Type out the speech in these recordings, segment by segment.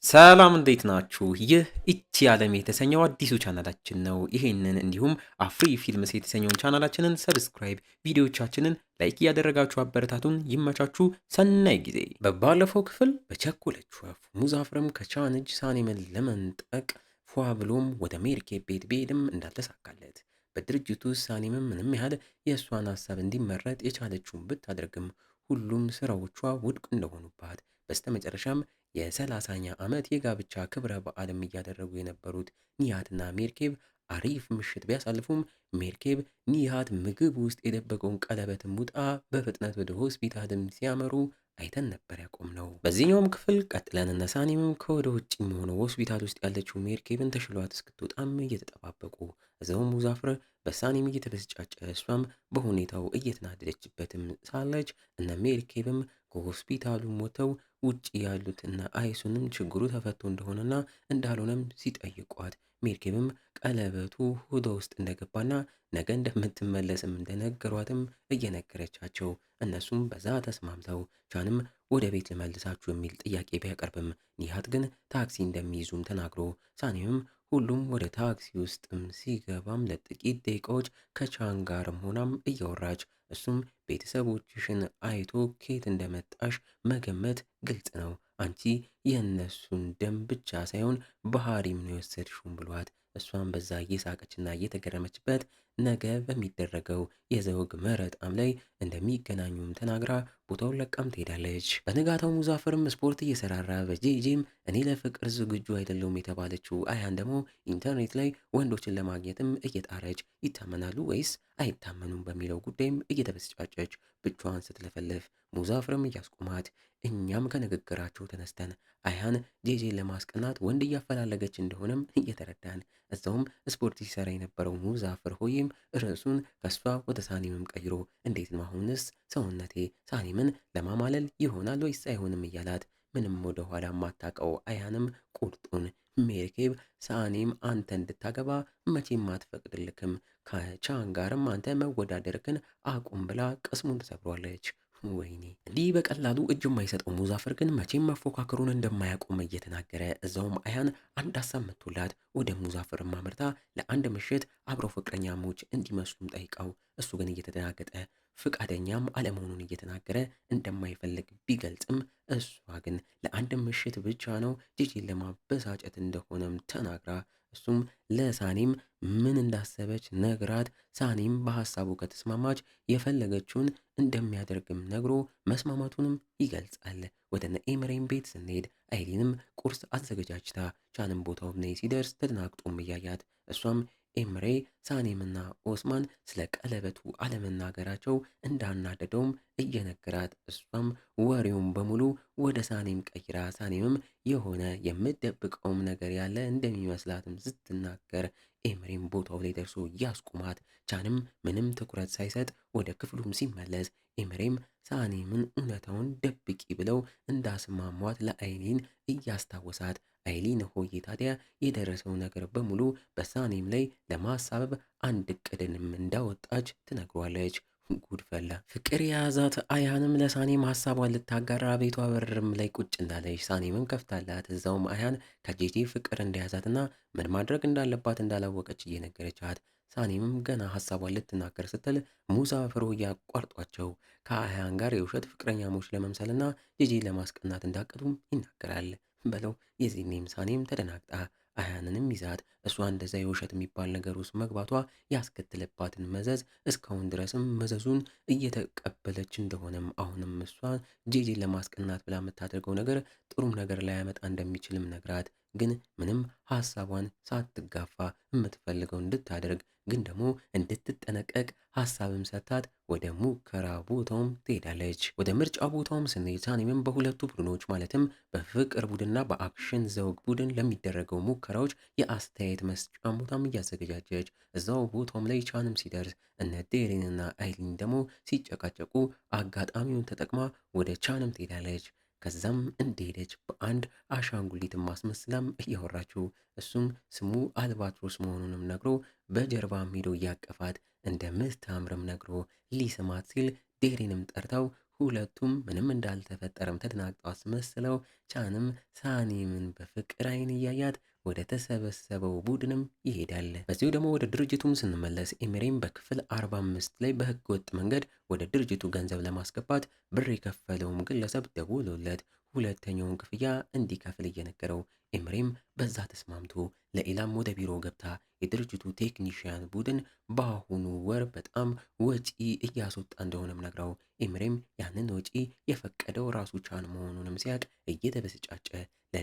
ሰላም እንዴት ናችሁ? ይህ ኢቲ ዓለም የተሰኘው አዲሱ ቻናላችን ነው። ይሄንን እንዲሁም አፍሪ ፊልምስ የተሰኘውን ቻናላችንን ሰብስክራይብ፣ ቪዲዮዎቻችንን ላይክ እያደረጋችሁ አበረታቱን። ይመቻችሁ። ሰናይ ጊዜ። በባለፈው ክፍል በቸኮለችው ወፍ ሙዛፍርም ከቻን እጅ ሳኔምን ለመንጠቅ ፏ ብሎም ወደ ሜርኬ ቤት ቢሄድም እንዳልተሳካለት በድርጅቱ ሳኔምም ምንም ያህል የእሷን ሀሳብ እንዲመረጥ የቻለችውን ብታደርግም ሁሉም ስራዎቿ ውድቅ እንደሆኑባት በስተመጨረሻም የ30ኛ ዓመት የጋብቻ ክብረ በዓልም እያደረጉ የነበሩት ኒሃትና ሜርኬብ አሪፍ ምሽት ቢያሳልፉም ሜርኬብ ኒሃት ምግብ ውስጥ የደበቀውን ቀለበትም ውጣ በፍጥነት ወደ ሆስፒታልም ሲያመሩ አይተን ነበር ያቆምነው። በዚህኛውም ክፍል ቀጥለን እነ ሳኔምም ከወደ ውጭም ሆነው ሆስፒታል ውስጥ ያለችው ሜርኬብን ተሽሏት እስክትወጣም እየተጠባበቁ እዛውም ሙዛፍር በሳኔም እየተበስጫጨ እሷም በሁኔታው እየተናደደችበትም ሳለች እነ ሜርኬብም ከሆስፒታሉ ሞተው ውጭ ያሉት እነ አይሱንም ችግሩ ተፈቶ እንደሆነና እንዳልሆነም ሲጠይቋት ሜርኬብም ቀለበቱ ሆዷ ውስጥ እንደገባና ነገ እንደምትመለስም እንደነገሯትም እየነገረቻቸው እነሱም በዛ ተስማምተው ቻንም ወደ ቤት ልመልሳችሁ የሚል ጥያቄ ቢያቀርብም ኒሃት ግን ታክሲ እንደሚይዙም ተናግሮ ሳኔምም ሁሉም ወደ ታክሲ ውስጥም ሲገባም ለጥቂት ደቂቃዎች ከቻን ጋርም ሆናም እያወራች እሱም ቤተሰቦችሽን አይቶ ከየት እንደመጣሽ መገመት ግልጽ ነው። አንቺ የእነሱን ደም ብቻ ሳይሆን ባህሪም ነው የወሰድሽውን ብሏት እሷም በዛ እየሳቀችና እየተገረመችበት ነገ በሚደረገው የዘውግ መረጣም ላይ እንደሚገናኙም ተናግራ ቦታውን ለቃም ትሄዳለች። በንጋታው ሙዛፍርም ስፖርት እየሰራራ በጄጄም እኔ ለፍቅር ዝግጁ አይደለሁም የተባለችው አያን ደግሞ ኢንተርኔት ላይ ወንዶችን ለማግኘትም እየጣረች ይታመናሉ ወይስ አይታመኑም በሚለው ጉዳይም እየተበስጫጨች ብቻዋን ስትለፈለፍ ሙዛፍርም እያስቆማት እኛም ከንግግራቸው ተነስተን አያን ጄጄን ለማስቀናት ወንድ እያፈላለገች እንደሆነም እየተረዳን እዛውም ስፖርት ሲሰራ የነበረው ሙዛፍር ሆይም ርዕሱን ከሷ ወደ ሳኔምም ቀይሮ እንዴት ነው አሁንስ ሰውነቴ ሳኔምን ለማማለል ይሆናል ወይስ አይሆንም እያላት ምንም ወደ ኋላ ማታቀው አያንም ቁርጡን ሜርኬብ ሳኔም አንተ እንድታገባ መቼም አትፈቅድልክም ከቻን ጋርም አንተ መወዳደርክን አቁም ብላ ቅስሙን ተሰብሯለች። ወይኔ እንዲህ በቀላሉ እጅ የማይሰጠው ሙዛፍር ግን መቼም መፎካከሩን እንደማያቆም እየተናገረ እዛውም አያን አንድ ሀሳብ መጥቶላት ወደ ሙዛፍር አምርታ ለአንድ ምሽት አብረው ፍቅረኛሞች እንዲመስሉም ጠይቀው እሱ ግን እየተደናገጠ ፍቃደኛም አለመሆኑን እየተናገረ እንደማይፈልግ ቢገልጽም እሷ ግን ለአንድ ምሽት ብቻ ነው ጂጂን ለማበሳጨት እንደሆነም ተናግራ እሱም ለሳኔም ምን እንዳሰበች ነግራት ሳኔም በሐሳቡ ከተስማማች የፈለገችውን እንደሚያደርግም ነግሮ መስማማቱንም ይገልጻል። ወደ ነኤምሬም ቤት ስንሄድ አይሊንም ቁርስ አዘገጃጅታ ቻንም ቦታው ነይ ሲደርስ ተደናግጦም እያያት እሷም ኤምሬ ሳኔምና ኦስማን ስለ ቀለበቱ አለመናገራቸው እንዳናደደውም እየነገራት እሷም ወሬውን በሙሉ ወደ ሳኔም ቀይራ ሳኔምም የሆነ የምትደብቀውም ነገር ያለ እንደሚመስላትም ስትናገር ኤምሬም ቦታው ላይ ደርሶ ያስቁማት። ቻንም ምንም ትኩረት ሳይሰጥ ወደ ክፍሉም ሲመለስ ኤምሬም ሳኔምን እውነታውን ደብቂ ብለው እንዳስማሟት ለአይሊን እያስታወሳት አይሊን ሆዬ ታዲያ የደረሰው ነገር በሙሉ በሳኔም ላይ ለማሳበብ አንድ እቅድንም እንዳወጣች ትነግሯለች። ጉድ ፈላ። ፍቅር የያዛት አያንም ለሳኔም ሀሳቧን ልታጋራ ቤቷ በርም ላይ ቁጭ እንዳለች ሳኔምም ከፍታላት እዛውም አያን ከጄጄ ፍቅር እንደያዛትና ምን ማድረግ እንዳለባት እንዳላወቀች እየነገረቻት ሳኔምም ገና ሀሳቧን ልትናገር ስትል ሙዛፍር ያቋርጧቸው ከአያን ጋር የውሸት ፍቅረኛሞች ለመምሰልና ጄጄን ለማስቀናት እንዳቀዱም ይናገራል። በለው የዚህኔም ሳኔም ተደናግጣ አያንንም ይዛት እሷ እንደዛ የውሸት የሚባል ነገር ውስጥ መግባቷ ያስከትለባትን መዘዝ እስካሁን ድረስም መዘዙን እየተቀበለች እንደሆነም አሁንም እሷን ጄጄን ለማስቀናት ብላ የምታደርገው ነገር ጥሩም ነገር ላያመጣ እንደሚችልም ነግራት ግን ምንም ሀሳቧን ሳትጋፋ የምትፈልገው እንድታደርግ ግን ደግሞ እንድትጠነቀቅ ሀሳብም ሰታት ወደ ሙከራ ቦታውም ትሄዳለች። ወደ ምርጫ ቦታውም ስንሄድ ሳኔምም በሁለቱ ቡድኖች ማለትም በፍቅር ቡድንና በአክሽን ዘውግ ቡድን ለሚደረገው ሙከራዎች የአስተያየት መስጫ ቦታም እያዘገጃጀች እዛው ቦታውም ላይ ቻንም ሲደርስ እነ ዴሬንና አይሊን ደግሞ ሲጨቃጨቁ አጋጣሚውን ተጠቅማ ወደ ቻንም ትሄዳለች። ከዛም እንደሄደች በአንድ አሻንጉሊትም ማስመስላም እያወራችው እሱም ስሙ አልባትሮስ መሆኑንም ነግሮ በጀርባም ሄዶ እያቀፋት እንደምታምርም ነግሮ ሊስማት ሲል ዴሬንም ጠርታው ሁለቱም ምንም እንዳልተፈጠረም ተደናግጠው አስመስለው ቻንም ሳኒምን በፍቅር አይን እያያት ወደ ተሰበሰበው ቡድንም ይሄዳል። በዚሁ ደግሞ ወደ ድርጅቱም ስንመለስ ኤምሬም በክፍል 45 ላይ በህገ ወጥ መንገድ ወደ ድርጅቱ ገንዘብ ለማስገባት ብር የከፈለውም ግለሰብ ደውሎለት ሁለተኛውን ክፍያ እንዲከፍል እየነገረው ኤምሬም በዛ ተስማምቶ ለኢላም ወደ ቢሮ ገብታ የድርጅቱ ቴክኒሽያን ቡድን በአሁኑ ወር በጣም ወጪ እያስወጣ እንደሆነም ነግራው ኤምሬም ያንን ወጪ የፈቀደው ራሱ ቻን መሆኑንም ሲያቅ እየተበሰጫጨ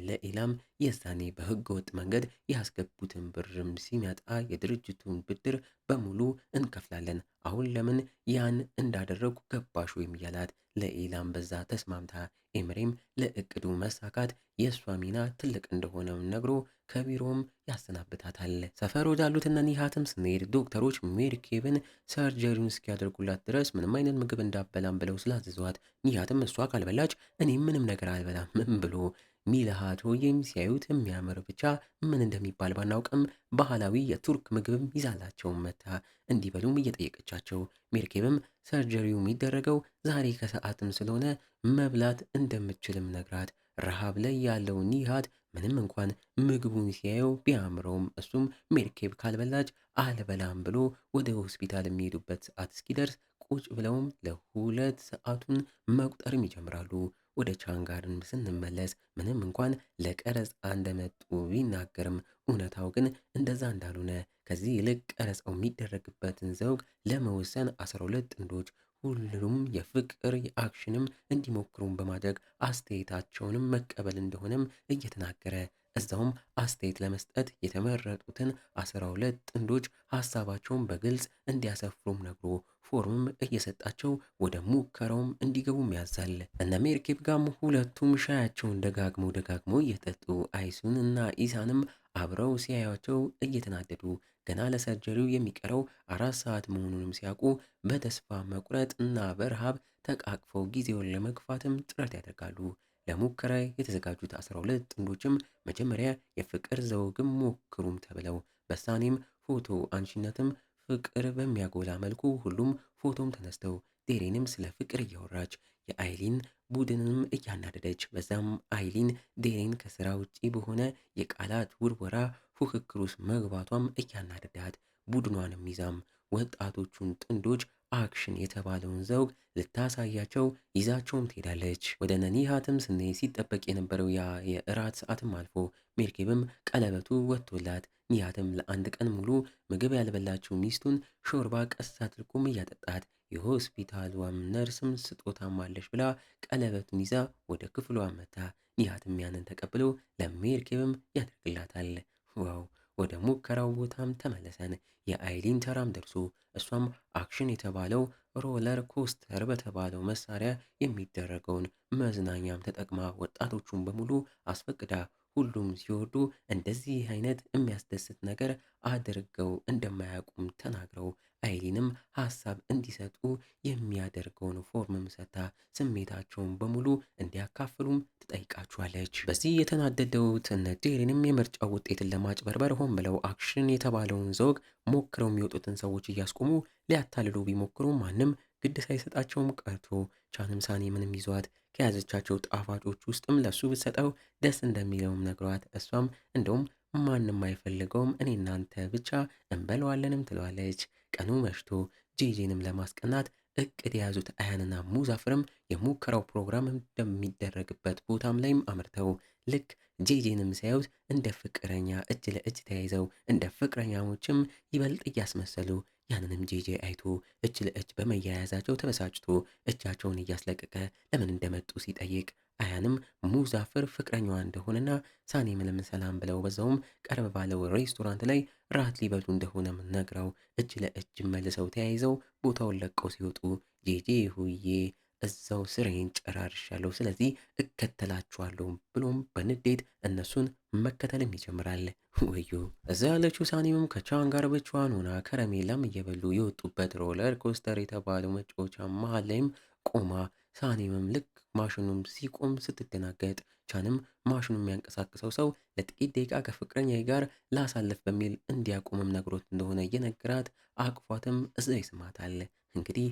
ለኢላም የዛኔ በህገ ወጥ መንገድ ያስገቡትን ብርም ሲመጣ የድርጅቱን ብድር በሙሉ እንከፍላለን፣ አሁን ለምን ያን እንዳደረጉ ገባሽ ወይም እያላት ለኢላም በዛ ተስማምታ ኤምሬም ለእቅዱ መሳካት የእሷ ሚና ትልቅ እንደሆነም ነግሮ ከቢሮም ያሰናብታታል። ሰፈር ወዳሉት እነ ኒሃትም ስንሄድ ዶክተሮች ሜርኬብን ሰርጀሪውን እስኪያደርጉላት ድረስ ምንም አይነት ምግብ እንዳበላም ብለው ስላዘዟት ኒሃትም እሷ ካልበላች እኔም ምንም ነገር አልበላም ብሎ ሚልሃት ወይም ሲያዩት የሚያምር ብቻ ምን እንደሚባል ባናውቅም ባህላዊ የቱርክ ምግብም ይዛላቸውን መታ እንዲበሉም እየጠየቀቻቸው ሜርኬብም ሰርጀሪው የሚደረገው ዛሬ ከሰዓትም ስለሆነ መብላት እንደምችልም ነግራት ረሃብ ላይ ያለው ኒሃት ምንም እንኳን ምግቡን ሲያየው ቢያምረውም እሱም ሜርኬብ ካልበላች አልበላም ብሎ ወደ ሆስፒታል የሚሄዱበት ሰዓት እስኪደርስ ቁጭ ብለውም ለሁለት ሰዓቱን መቁጠርም ይጀምራሉ። ወደ ቻንጋርን ስንመለስ ምንም እንኳን ለቀረጻ እንደመጡ ቢናገርም እውነታው ግን እንደዛ እንዳልሆነ ከዚህ ይልቅ ቀረጻው የሚደረግበትን ዘውግ ለመወሰን 12 ጥንዶች ሁሉም የፍቅር የአክሽንም እንዲሞክሩም በማድረግ አስተያየታቸውንም መቀበል እንደሆነም እየተናገረ እዛውም አስተያየት ለመስጠት የተመረጡትን 12 ጥንዶች ሀሳባቸውን በግልጽ እንዲያሰፍሩም ነግሮ ፎርምም እየሰጣቸው ወደ ሙከራውም እንዲገቡም ያዛል። እነ ሜርኬብ ጋም ሁለቱም ሻያቸውን ደጋግሞ እየጠጡ አይሱን እና ኢሳንም አብረው ሲያያቸው እየተናደዱ ገና ለሰርጀሪው የሚቀረው 4 ሰዓት መሆኑንም ሲያውቁ በተስፋ መቁረጥ እና በረሃብ ተቃቅፈው ጊዜውን ለመግፋትም ጥረት ያደርጋሉ። ለሙከራ የተዘጋጁት 12 ጥንዶችም መጀመሪያ የፍቅር ዘውግም ሞክሩም ተብለው በሳኔም ፎቶ አንሺነትም ፍቅር በሚያጎላ መልኩ ሁሉም ፎቶም ተነስተው ዴሬንም ስለ ፍቅር እያወራች የአይሊን ቡድንም እያናደደች በዛም አይሊን ዴሬን ከስራ ውጪ በሆነ የቃላት ውርወራ ፉክክር ውስጥ መግባቷም እያናደዳት ቡድኗንም ይዛም ወጣቶቹን ጥንዶች አክሽን የተባለውን ዘውግ ልታሳያቸው ይዛቸውም ትሄዳለች። ወደ ነኒሃትም ስንሄድ ሲጠበቅ የነበረው ያ የእራት ሰዓትም አልፎ ሜርኬብም ቀለበቱ ወጥቶላት ኒሃትም ለአንድ ቀን ሙሉ ምግብ ያልበላችው ሚስቱን ሾርባ ቀስ አድርጎም እያጠጣት የሆስፒታሏም ነርስም ስጦታም አለሽ ብላ ቀለበቱን ይዛ ወደ ክፍሏ መታ ኒሃትም ያንን ተቀብሎ ለሜርኬብም ያደርግላታል። ዋው! ወደ ሙከራው ቦታም ተመለሰን። የአይሊን ተራም ደርሶ እሷም አክሽን የተባለው ሮለር ኮስተር በተባለው መሳሪያ የሚደረገውን መዝናኛም ተጠቅማ ወጣቶቹን በሙሉ አስፈቅዳ ሁሉም ሲወርዱ እንደዚህ አይነት የሚያስደስት ነገር አድርገው እንደማያውቁም ተናግረው አይሊንም ሀሳብ እንዲሰጡ የሚያደርገውን ፎርምም ሰጥታ ስሜታቸውን በሙሉ እንዲያካፍሉም ትጠይቃቸዋለች። በዚህ የተናደደውት እነ ዴሬንም የምርጫው ውጤትን ለማጭበርበር ሆን ብለው አክሽን የተባለውን ዘውግ ሞክረው የሚወጡትን ሰዎች እያስቆሙ ሊያታልሉ ቢሞክሩ ማንም ግድ ሳይሰጣቸውም ቀርቶ ቻንም ሳኒ ምንም ይዟት ከያዘቻቸው ጣፋጮች ውስጥም ለሱ ብትሰጠው ደስ እንደሚለውም ነግሯት እሷም እንደውም ማንም አይፈልገውም እኔ እናንተ ብቻ እንበለዋለንም ትለዋለች። ቀኑ መሽቶ ጄጄንም ለማስቀናት እቅድ የያዙት አያንና ሙዛፍርም የሙከራው ፕሮግራም እንደሚደረግበት ቦታም ላይም አምርተው ልክ ጄጄንም ሲያዩት እንደ ፍቅረኛ እጅ ለእጅ ተያይዘው እንደ ፍቅረኛሞችም ይበልጥ እያስመሰሉ ያንንም ጄጄ አይቶ እጅ ለእጅ በመያያዛቸው ተበሳጭቶ እጃቸውን እያስለቀቀ ለምን እንደመጡ ሲጠይቅ አያንም ሙዛፍር ፍቅረኛዋ እንደሆነና ሳኔ ምንም ሰላም ብለው በዛውም ቀረብ ባለው ሬስቶራንት ላይ ራት ሊበሉ እንደሆነም ነግረው እጅ ለእጅ መልሰው ተያይዘው ቦታውን ለቀው ሲወጡ ጄጄ ሁዬ እዛው ስሬን ጨራርሻለሁ፣ ስለዚህ እከተላችኋለሁ ብሎም በንዴት እነሱን መከተልም ይጀምራል። ወዮ እዛ ያለችው ሳኒምም ከቻን ጋር ብቻዋን ሆና ከረሜላም እየበሉ የወጡበት ሮለር ኮስተር የተባለው መጫወቻ መሃል ላይም ቆማ ሳኒምም ልክ ማሽኑም ሲቆም ስትደናገጥ ቻንም ማሽኑ የሚያንቀሳቅሰው ሰው ለጥቂት ደቂቃ ከፍቅረኛ ጋር ላሳልፍ በሚል እንዲያቆምም ነግሮት እንደሆነ እየነገራት አቅፏትም እዛ ይስማታል። እንግዲህ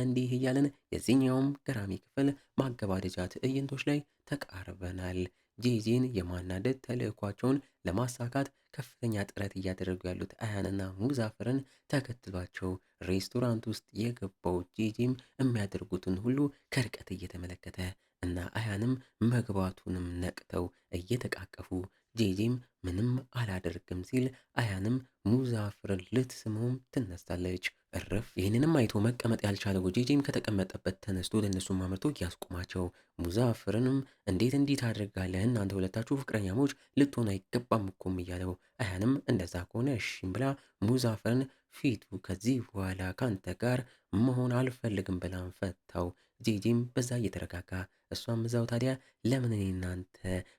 እንዲህ እያለን የዚህኛውም ገራሚ ክፍል ማገባደጃ ትዕይንቶች ላይ ተቃርበናል። ጄጄን የማናደድ ተልዕኳቸውን ለማሳካት ከፍተኛ ጥረት እያደረጉ ያሉት አያንና ሙዛፍርን ተከትሏቸው ሬስቶራንት ውስጥ የገባው ጄጄም የሚያደርጉትን ሁሉ ከርቀት እየተመለከተ እና አያንም መግባቱንም ነቅተው እየተቃቀፉ ጄጄም ምንም አላደርግም ሲል አያንም ሙዛፍርን ልትስመውም ትነሳለች። እረፍ። ይህንንም አይቶ መቀመጥ ያልቻለው ጄጄም ከተቀመጠበት ተነስቶ ለእነሱም አምርቶ እያስቆማቸው ሙዛፍርንም እንዴት እንዲህ ታደርጋለህ? እናንተ ሁለታችሁ ፍቅረኛሞች ልትሆን አይገባም እኮም እያለው አያንም እንደዛ ከሆነ እሺም ብላ ሙዛፍርን ፊቱ ከዚህ በኋላ ካንተ ጋር መሆን አልፈልግም ብላን ፈታው። ጄጄም በዛ እየተረጋጋ እሷም እዛው ታዲያ ለምን እኔ እናንተ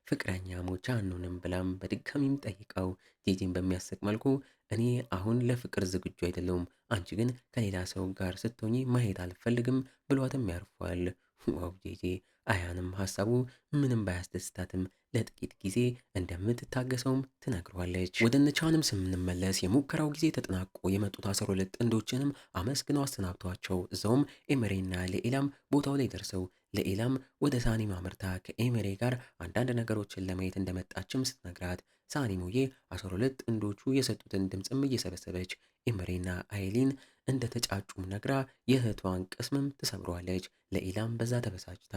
ፍቅረኛሞች አንሆንም ብላም በድጋሚም ጠይቀው ጄጄም በሚያስቅ መልኩ እኔ አሁን ለፍቅር ዝግጁ አይደለሁም፣ አንቺ ግን ከሌላ ሰው ጋር ስትሆኚ ማየት አልፈልግም ብሏትም ያርፏል። ዋው ጄጄ። አያንም ሀሳቡ ምንም ባያስደስታትም ለጥቂት ጊዜ እንደምትታገሰውም ትነግሯለች። ወደ ነቻንም ስንመለስ የሙከራው ጊዜ ተጠናቆ የመጡት 12 ጥንዶችንም አመስግነው አሰናብቷቸው እዛውም ኤመሬና ለኤላም ቦታው ላይ ደርሰው ለኤላም ወደ ሳኒም አምርታ ከኤመሬ ጋር አንዳንድ ነገሮችን ለማየት እንደመጣችም ስትነግራት ሳኒሙዬ 12 ጥንዶቹ የሰጡትን ድምፅም እየሰበሰበች ኤመሬና አይሊን እንደተጫጩም ነግራ የእህቷን ቅስምም ትሰብረዋለች። ለኢላም በዛ ተበሳጭታ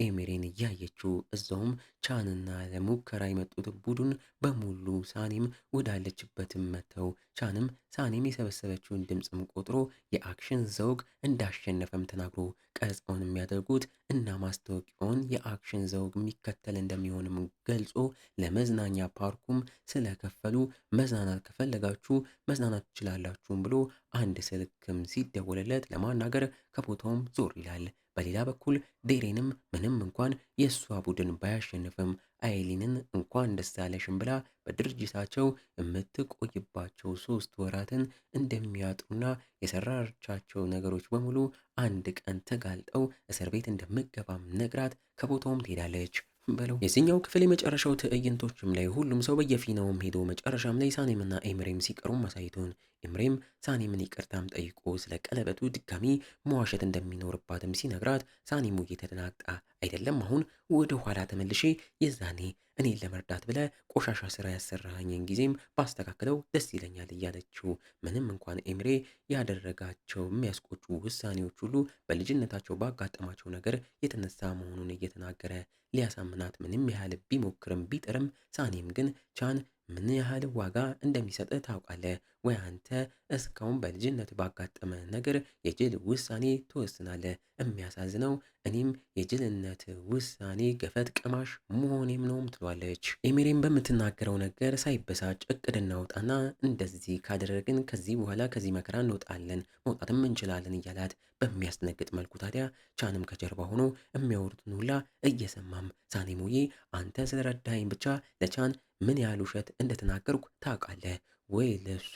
ኤሜሬን እያየችው እዛውም ቻንና ለሙከራ የመጡት ቡድን በሙሉ ሳኒም ወዳለችበትም መተው ቻንም ሳኒም የሰበሰበችውን ድምፅም ቆጥሮ የአክሽን ዘውግ እንዳሸነፈም ተናግሮ ቀርጸውን የሚያደርጉት እና ማስታወቂያውን የአክሽን ዘውግ የሚከተል እንደሚሆንም ገልጾ ለመዝናኛ ፓርኩም ስለከፈሉ መዝናናት ከፈለጋችሁ መዝናናት ትችላላችሁም ብሎ አንድ ስልክም ሲደወልለት ለማናገር ከቦታውም ዞር ይላል። በሌላ በኩል ዴሬንም ምንም እንኳን የእሷ ቡድን ባያሸንፍም አይሊንን እንኳን ደስ አለሽም ብላ በድርጅታቸው የምትቆይባቸው 3 ወራትን እንደሚያጡና የሰራቻቸው ነገሮች በሙሉ አንድ ቀን ተጋልጠው እስር ቤት እንደምገባም ነግራት ከቦታውም ትሄዳለች። በለው የዚህኛው ክፍል የመጨረሻው ትዕይንቶችም ላይ ሁሉም ሰው በየፊናውም ሄዶ መጨረሻም ላይ ሳኔምና ኤምሬም ሲቀሩም አሳይቶን ኤምሬም ሳኔምን ይቅርታም ጠይቆ ስለ ቀለበቱ ድጋሚ መዋሸት እንደሚኖርባትም ሲነግራት ሳኔሙ እየተደናግጣ አይደለም አሁን ወደ ኋላ ተመልሼ የዛኔ እኔን ለመርዳት ብለ ቆሻሻ ስራ ያሰራኸኝን ጊዜም ባስተካክለው ደስ ይለኛል እያለችው ምንም እንኳን ኤምሬ ያደረጋቸው የሚያስቆጩ ውሳኔዎች ሁሉ በልጅነታቸው ባጋጠማቸው ነገር የተነሳ መሆኑን እየተናገረ ሊያሳምናት ምንም ያህል ቢሞክርም ቢጥርም ሳኔም ግን ቻን ምን ያህል ዋጋ እንደሚሰጥ ታውቃለህ ወይ? አንተ እስካሁን በልጅነት ባጋጠመ ነገር የጅል ውሳኔ ትወስናለህ። የሚያሳዝነው እኔም የጅልነት ውሳኔ ገፈት ቀማሽ መሆኔም ነውም ትሏለች። ኤሜሬም በምትናገረው ነገር ሳይበሳጭ እቅድ እናውጣና እንደዚህ ካደረግን ከዚህ በኋላ ከዚህ መከራ እንወጣለን መውጣትም እንችላለን እያላት በሚያስደነግጥ መልኩ ታዲያ ቻንም ከጀርባ ሆኖ የሚያወሩትን ሁላ እየሰማም ሳኔሙዬ አንተ ስለረዳኸኝ ብቻ ለቻን ምን ያህል ውሸት እንደተናገርኩ ታውቃለህ ወይ? ለሱ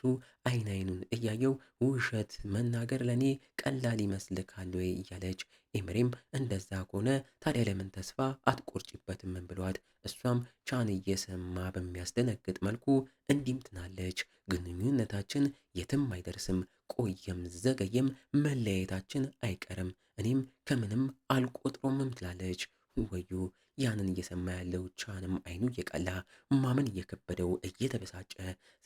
አይኑን እያየው ውሸት መናገር ለኔ ቀላል ይመስልካል ወይ እያለች ኤምሬም እንደዛ ከሆነ ታዲያ ለምን ተስፋ አትቆርጭበትም ብሏት እሷም ቻን እየሰማ በሚያስደነግጥ መልኩ እንዲም ትናለች። ግንኙነታችን የትም አይደርስም፣ ቆየም ዘገየም መለያየታችን አይቀርም፣ እኔም ከምንም አልቆጥሮምም ትላለች። ወዩ ያንን እየሰማ ያለው ቻንም አይኑ እየቀላ ማመን እየከበደው እየተበሳጨ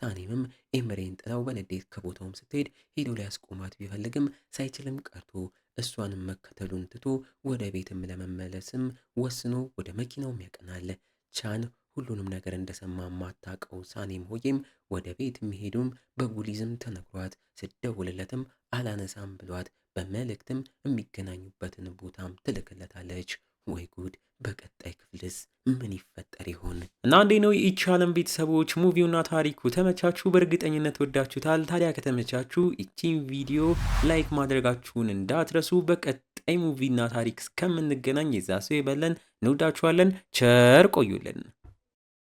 ሳኔምም ኤምሬን ጥላው በንዴት ከቦታውም ስትሄድ ሄዶ ሊያስቆማት ቢፈልግም ሳይችልም ቀርቶ እሷንም መከተሉን ትቶ ወደ ቤትም ለመመለስም ወስኖ ወደ መኪናውም ያቀናል። ቻን ሁሉንም ነገር እንደሰማ ማታቀው ሳኔም ሆዬም ወደ ቤት መሄዱም በጉሊዝም ተነግሯት ስደውልለትም አላነሳም ብሏት በመልእክትም የሚገናኙበትን ቦታም ትልክለታለች። ወይ ጉድ! በቀጣይ ክፍልስ ምን ይፈጠር ይሆን? እና እንዴ ነው የኢቻለም ቤተሰቦች ሙቪውና ታሪኩ ተመቻችሁ? በእርግጠኝነት ወዳችሁታል። ታዲያ ከተመቻችሁ ይቺን ቪዲዮ ላይክ ማድረጋችሁን እንዳትረሱ። በቀጣይ ሙቪና ታሪክ እስከምንገናኝ የዛ ሰው ይበለን። እንወዳችኋለን። ቸር ቆዩልን።